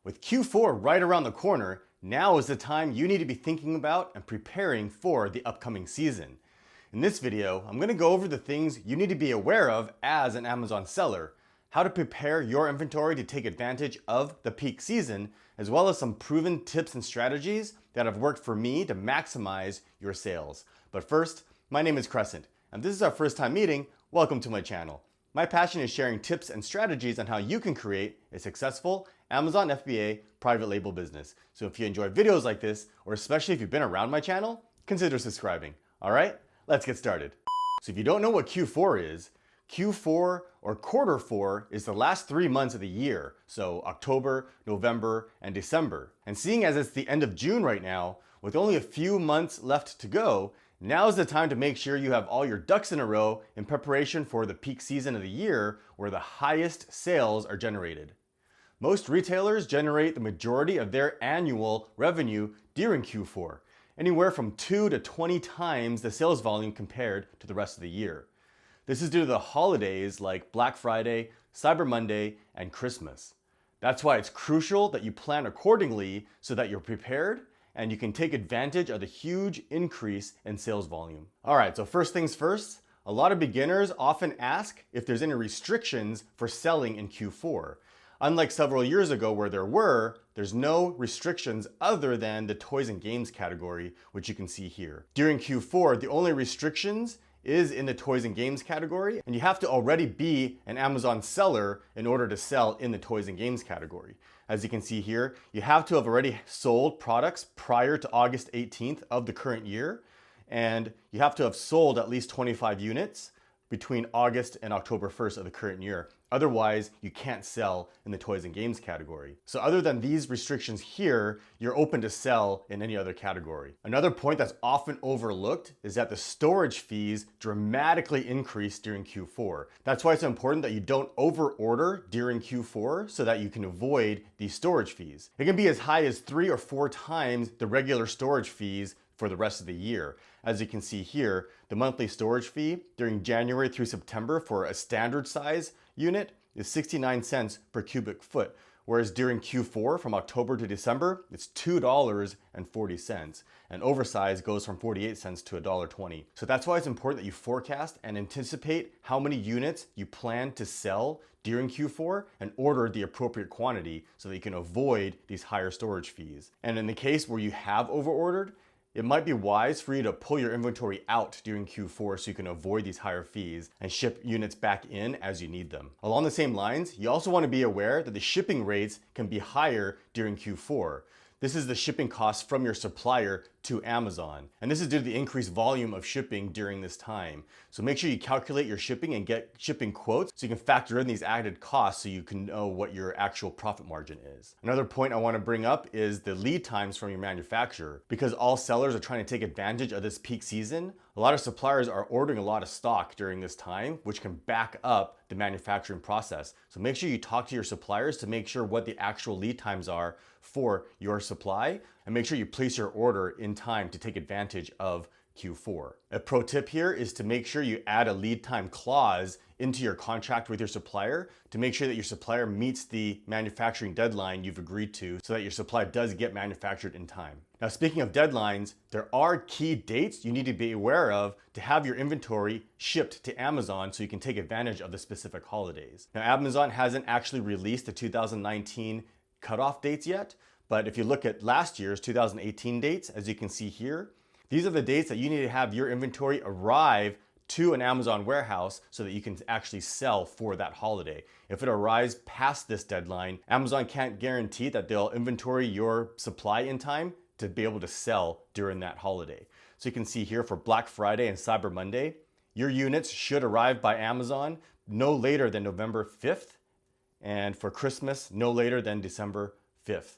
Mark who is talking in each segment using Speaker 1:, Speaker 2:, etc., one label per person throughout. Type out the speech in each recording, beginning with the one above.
Speaker 1: With Q4 right around the corner, now is the time you need to be thinking about and preparing for the upcoming season. In this video, I'm going to go over the things you need to be aware of as an Amazon seller, how to prepare your inventory to take advantage of the peak season, as well as some proven tips and strategies that have worked for me to maximize your sales. But first, my name is Crescent, and this is our first time meeting. Welcome to my channel. My passion is sharing tips and strategies on how you can create a successful Amazon FBA private label business. So if you enjoy videos like this, or especially if you've been around my channel, consider subscribing. All right, let's get started. So if you don't know what Q4 is, Q4 or quarter four is the last 3 months of the year. So October, November, and December. And seeing as it's the end of June right now, with only a few months left to go, now is the time to make sure you have all your ducks in a row in preparation for the peak season of the year where the highest sales are generated. Most retailers generate the majority of their annual revenue during Q4, anywhere from 2 to 20 times the sales volume compared to the rest of the year. This is due to the holidays like Black Friday, Cyber Monday, and Christmas. That's why it's crucial that you plan accordingly so that you're prepared and you can take advantage of the huge increase in sales volume. All right, so first things first, a lot of beginners often ask if there's any restrictions for selling in Q4. Unlike several years ago where there's no restrictions other than the toys and games category, which you can see here. During Q4, the only restrictions is in the toys and games category, and you have to already be an Amazon seller in order to sell in the toys and games category. As you can see here, you have to have already sold products prior to August 18th of the current year, and you have to have sold at least 25 units between August and October 1st of the current year. Otherwise, you can't sell in the toys and games category. So other than these restrictions here, you're open to sell in any other category. Another point that's often overlooked is that the storage fees dramatically increase during Q4. That's why it's important that you don't over-order during Q4 so that you can avoid these storage fees. It can be as high as 3 or 4 times the regular storage fees for the rest of the year. As you can see here, the monthly storage fee during January through September for a standard size unit is 69 cents per cubic foot, whereas during Q4 from October to December, it's $2.40, and oversized goes from 48 cents to $1.20. So that's why it's important that you forecast and anticipate how many units you plan to sell during Q4 and order the appropriate quantity so that you can avoid these higher storage fees. And in the case where you have overordered, it might be wise for you to pull your inventory out during Q4 so you can avoid these higher fees and ship units back in as you need them. Along the same lines, you also want to be aware that the shipping rates can be higher during Q4. This is the shipping cost from your supplier to Amazon. And this is due to the increased volume of shipping during this time. So make sure you calculate your shipping and get shipping quotes so you can factor in these added costs so you can know what your actual profit margin is. Another point I want to bring up is the lead times from your manufacturer. Because all sellers are trying to take advantage of this peak season, a lot of suppliers are ordering a lot of stock during this time, which can back up the manufacturing process. So make sure you talk to your suppliers to make sure what the actual lead times are for your supply, and make sure you place your order in time to take advantage of Q4. A pro tip here is to make sure you add a lead time clause into your contract with your supplier to make sure that your supplier meets the manufacturing deadline you've agreed to so that your supply does get manufactured in time. Now, speaking of deadlines, there are key dates you need to be aware of to have your inventory shipped to Amazon so you can take advantage of the specific holidays. Now, Amazon hasn't actually released the 2019 cutoff dates yet, but if you look at last year's 2018 dates, as you can see here, these are the dates that you need to have your inventory arrive to an Amazon warehouse so that you can actually sell for that holiday. If it arrives past this deadline, Amazon can't guarantee that they'll inventory your supply in time to be able to sell during that holiday. So you can see here for Black Friday and Cyber Monday, your units should arrive by Amazon no later than November 5th, and for Christmas, no later than December 5th.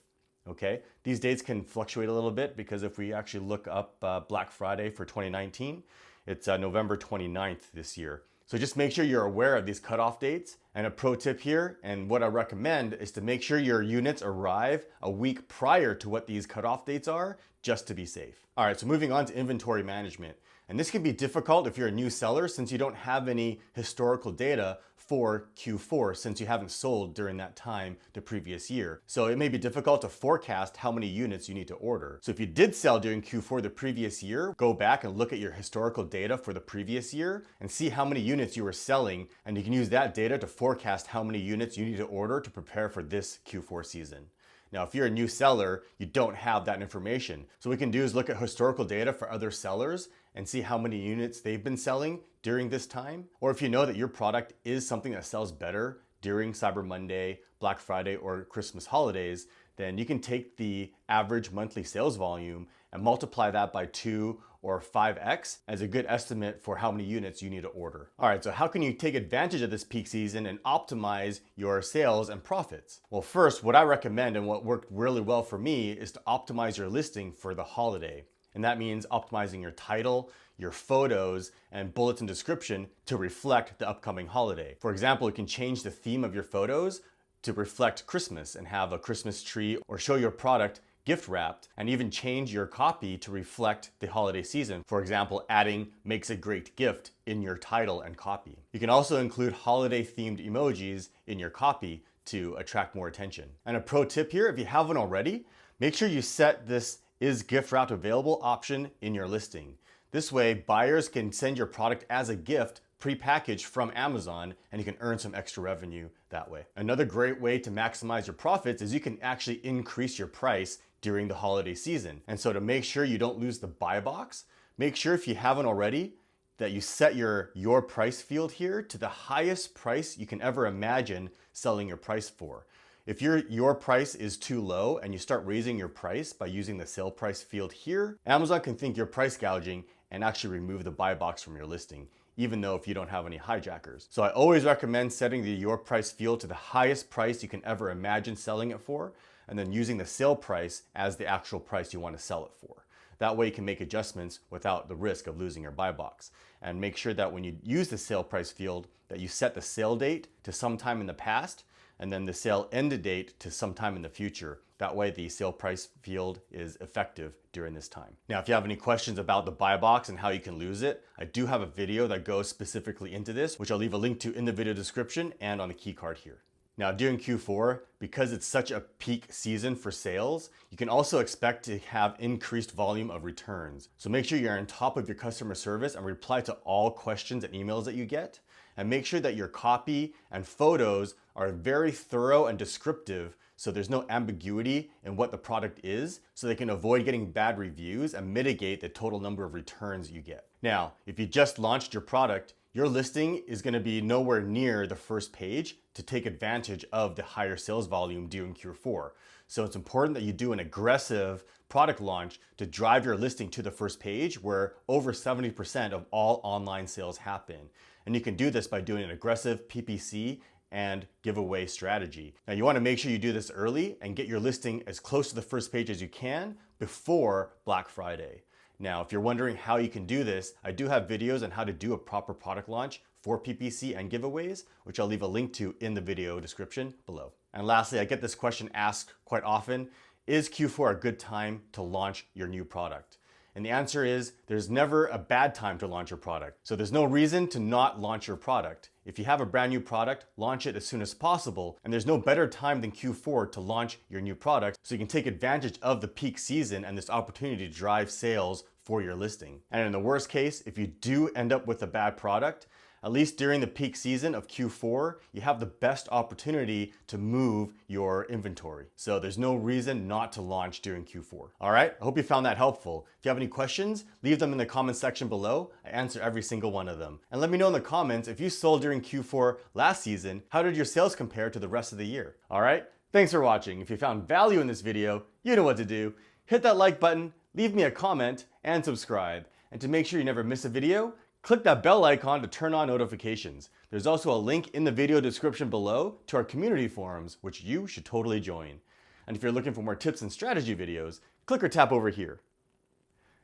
Speaker 1: Okay, these dates can fluctuate a little bit because if we actually look up Black Friday for 2019, it's November 29th this year. So just make sure you're aware of these cutoff dates. And a pro tip here, and what I recommend, is to make sure your units arrive a week prior to what these cutoff dates are, just to be safe. All right, so moving on to inventory management. And this can be difficult if you're a new seller since you don't have any historical data for Q4 since you haven't sold during that time the previous year. So it may be difficult to forecast how many units you need to order. So if you did sell during Q4 the previous year, go back and look at your historical data for the previous year and see how many units you were selling, and you can use that data to forecast how many units you need to order to prepare for this Q4 season. Now, if you're a new seller, you don't have that information. So what we can do is look at historical data for other sellers and see how many units they've been selling during this time. Or if you know that your product is something that sells better during Cyber Monday, Black Friday, or Christmas holidays, then you can take the average monthly sales volume and multiply that by 2 or 5x as a good estimate for how many units you need to order. All right, so how can you take advantage of this peak season and optimize your sales and profits? Well, first, what I recommend and what worked really well for me is to optimize your listing for the holiday. And that means optimizing your title, your photos, and bullets and description to reflect the upcoming holiday. For example, you can change the theme of your photos to reflect Christmas and have a Christmas tree, or show your product gift wrapped, and even change your copy to reflect the holiday season. For example, adding "makes a great gift" in your title and copy. You can also include holiday themed emojis in your copy to attract more attention. And a pro tip here, if you haven't already, make sure you set this "is gift wrapped available" option in your listing. This way, buyers can send your product as a gift pre-packaged from Amazon, and you can earn some extra revenue that way. Another great way to maximize your profits is you can actually increase your price during the holiday season. And so to make sure you don't lose the buy box, make sure, if you haven't already, that you set your price field here to the highest price you can ever imagine selling your price for. If your price is too low and you start raising your price by using the sale price field here, Amazon can think you're price gouging and actually remove the buy box from your listing, even though if you don't have any hijackers. So I always recommend setting the your price field to the highest price you can ever imagine selling it for, and then using the sale price as the actual price you want to sell it for. That way you can make adjustments without the risk of losing your buy box. And make sure that when you use the sale price field, that you set the sale date to sometime in the past, and then the sale end date to sometime in the future. That way the sale price field is effective during this time. Now, if you have any questions about the buy box and how you can lose it, I do have a video that goes specifically into this, which I'll leave a link to in the video description and on the key card here. Now, during Q4, because it's such a peak season for sales, you can also expect to have increased volume of returns. So make sure you're on top of your customer service and reply to all questions and emails that you get. And make sure that your copy and photos are very thorough and descriptive, so there's no ambiguity in what the product is, so they can avoid getting bad reviews and mitigate the total number of returns you get. Now, if you just launched your product, your listing is going to be nowhere near the first page to take advantage of the higher sales volume during Q4. So it's important that you do an aggressive product launch to drive your listing to the first page, where over 70% of all online sales happen. And you can do this by doing an aggressive PPC and giveaway strategy. Now, you want to make sure you do this early and get your listing as close to the first page as you can before Black Friday. Now, if you're wondering how you can do this, I do have videos on how to do a proper product launch for PPC and giveaways, which I'll leave a link to in the video description below. And lastly, I get this question asked quite often: is Q4 a good time to launch your new product? And the answer is, there's never a bad time to launch your product. So there's no reason to not launch your product. If you have a brand new product, launch it as soon as possible. And there's no better time than Q4 to launch your new product, so you can take advantage of the peak season and this opportunity to drive sales for your listing. And in the worst case, if you do end up with a bad product, at least during the peak season of Q4, you have the best opportunity to move your inventory. So there's no reason not to launch during Q4. All right, I hope you found that helpful. If you have any questions, leave them in the comments section below. I answer every single one of them. And let me know in the comments, if you sold during Q4 last season, how did your sales compare to the rest of the year? All right, thanks for watching. If you found value in this video, you know what to do. Hit that like button, leave me a comment, and subscribe. And to make sure you never miss a video, click that bell icon to turn on notifications. There's also a link in the video description below to our community forums, which you should totally join. And if you're looking for more tips and strategy videos, click or tap over here.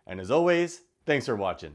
Speaker 1: And as always, thanks for watching.